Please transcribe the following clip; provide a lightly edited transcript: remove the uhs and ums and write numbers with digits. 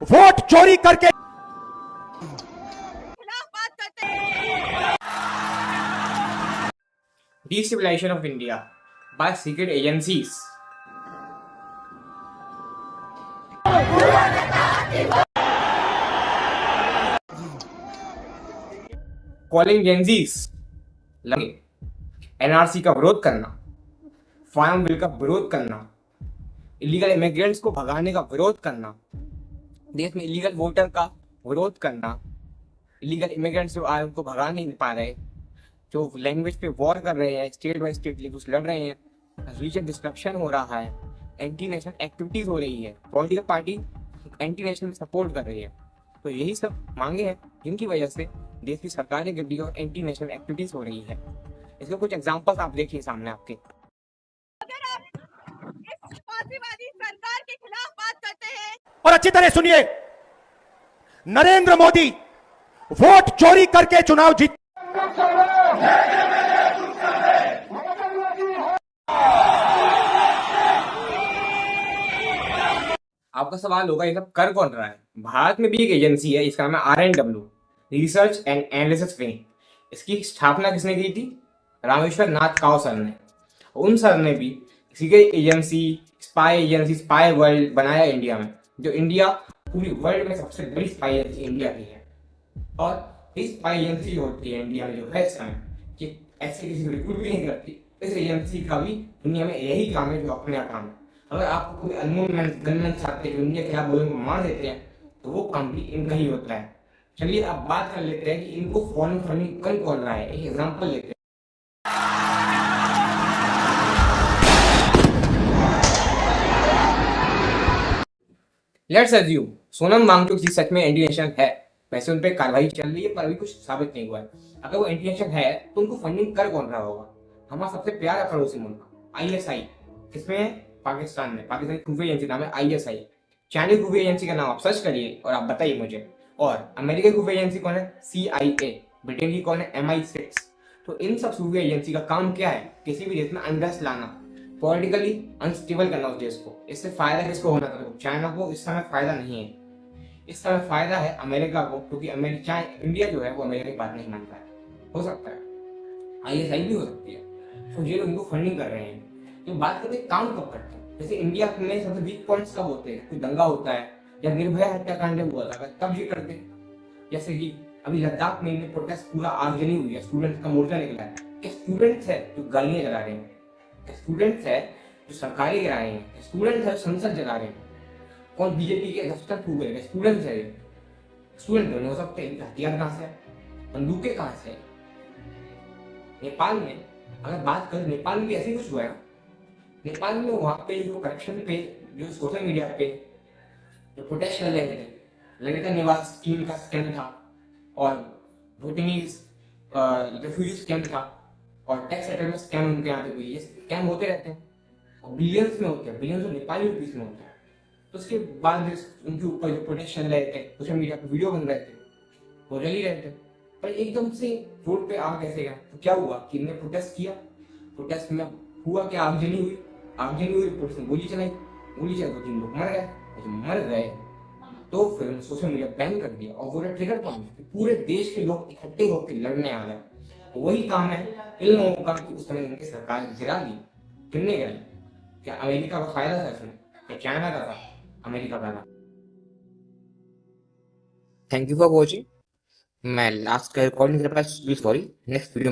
Vote चोरी करके खिलाफ बात करते हैं। Destabilization of India by secret agencies. Calling Gen Zs लगे एनआरसी का विरोध करना, फार्म बिल का विरोध करना, इलीगल इमिग्रेंट्स को भगाने का विरोध करना, देश में इलीगल वोटर का विरोध करना, इलीगल इमिग्रेंट्स जो आए उनको भगा नहीं पा रहे, जो लैंग्वेज पे वॉर कर रहे हैं, स्टेट बाय स्टेट लीगल्स लड़ रहे हैं, रीजन डिस्ट्रक्शन हो रहा है, एंटी नेशनल एक्टिविटीज हो रही है, political party anti national support कर रही है। तो यही सब मांगे हैं जिनकी वजह से देश की सरकार की गड्डी और एंटी नेशनल एक्टिविटीज हो रही है। इसके कुछ एग्जांपल्स आप देखिए सामने आपके। अगर आप इस फांसीवादी सरकार के खिलाफ बात करते हैं और अच्छी तरह सुनिए, नरेंद्र मोदी वोट चोरी करके चुनाव जीत आपका सवाल होगा ये सब कर कौन रहा है। भारत में भी एक एजेंसी है, इसका नाम है RNW, research and analysis wing. इसकी स्थापना किसने की थी? रामेश्वर नाथ काव सर ने। उन सर ने भी सीक्रेट एजेंसी, स्पाई वर्ल्ड बनाया इंडिया में, जो इंडिया पूरी वर्ल्ड में सबसे बड़ी स्पाई एजेंसी इंडिया की है। और इस स्पाई एजेंसी जो होती है इंडिया में, जो है इस समय, कि ऐसे किसी को रिक्रूट भी नहीं करती, इस एजेंसी का भी दुनिया में यही काम है जो अपने काम है। अगर आपको कोई अननोन गनमैन चाहते हैं जो इंडिया के आप बोलेंगे मार देते हैं, तो वो काम भी इनका ही होता है। चलिए अब बात कर लेते हैं कि इनको फॉरेन फंडिंग कौन रहा है। एक एग्जांपल लेते हैं। लेट्स अज्यूम सोनम वांगचुक जी सच में एंटी नेशनल है। वैसे उन पर कार्रवाई चल रही है पर अभी कुछ साबित नहीं हुआ है। अगर वो एंटी नेशनल है तो उनको फंडिंग कर कौन रहा होगा? हमारा सबसे प्यारा पड़ोसी मुल्क ISI, किसमें है? पाकिस्तान में। पाकिस्तान की खुफिया एजेंसी नाम है ISI। चाइनीज खुफिया एजेंसी का नाम आप सर्च करिए और आप बताइए मुझे। और अमेरिकी खुफिया एजेंसी कौन है? CIA। ब्रिटेन की कौन है? MI6। तो इन सब खुफिया एजेंसी का काम क्या है? किसी भी देश में अनरेस्ट लाना, पॉलिटिकली अनस्टेबल करना उस देश को। इससे फायदा किसको होना था? चाइना को इस समय फायदा नहीं है। इस समय फायदा है अमेरिका को, क्योंकि इंडिया जो है वो अमेरिका की बात नहीं मानता है। हो सकता है ISI भी हो सकती है। तो ये लोग इनको फंडिंग कर रहे हैं। तो बात करते हैं काम कब करते हैं। जैसे इंडिया में सबसे वीक पॉइंट्स कब होते हैं? कोई दंगा होता है या निर्भया हत्याकांड हुआ था, तब ये करते हैं। जैसे कि अभी लद्दाख में प्रोटेस्ट पूरा आगजनी हुई है, स्टूडेंट्स का मोर्चा निकला है। कि स्टूडेंट्स है जो गालियां जला रहे हैं, स्टूडेंट्स है जो सरकारें गिरा रहे हैं, स्टूडेंट्स है संसद जला रहे हैं। कौन BJP के दफ्तर फूक रहे हैं? स्टूडेंट्स है। स्टूडेंट नहीं हो सकते, इनके हथियार कहाँ से है? बंदूकें कहाँ से है? नेपाल में अगर बात करें, नेपाल में भी ऐसे कुछ हुआ है। नेपाल में वहाँ पे जो करप्शन पे, जो सोशल मीडिया पे जो प्रोटेस्ट कर रहे थे, ललिता निवास स्कीम का स्कैम था, और भूटानीज रेफ्यूजी स्कैम था, और टैक्स सेटलमेंट स्कैम उनके यहाँ पे हुई। ये स्कैम होते रहते हैं और बिलियंस में होते हैं, बिलियंस नेपाली रुपीस में होते हैं। तो उसके बाद उनके ऊपर जो प्रोटेस्ट चल रहे थे, सोशल मीडिया पे वीडियो बन रहे थे, वो चल ही रहे थे। पर एकदम से रोड पे आग कैसे गया? तो क्या हुआ कि इन्होंने प्रोटेस्ट किया, प्रोटेस्ट में हुआ क्या? आगजनी हुई, पुलिस ने गोली चलाई, गोली चलाई 2-3 लोग मर गए। मर गए तो फिर सोशल मीडिया बैन कर दिया, और वो ट्रिगर पॉइंट पूरे देश के लोग इकट्ठे होकर लड़ने आ गए। वही काम है इन लोगों का कि उस समय उनकी सरकार गिरा दी। कितने गिराई? क्या अमेरिका का फायदा था इसमें? क्या चाइना का था? अमेरिका का था। Thank you for watching. मैं लास्ट का रिकॉर्डिंग कर पाया, सॉरी। नेक्स्ट वीडियो में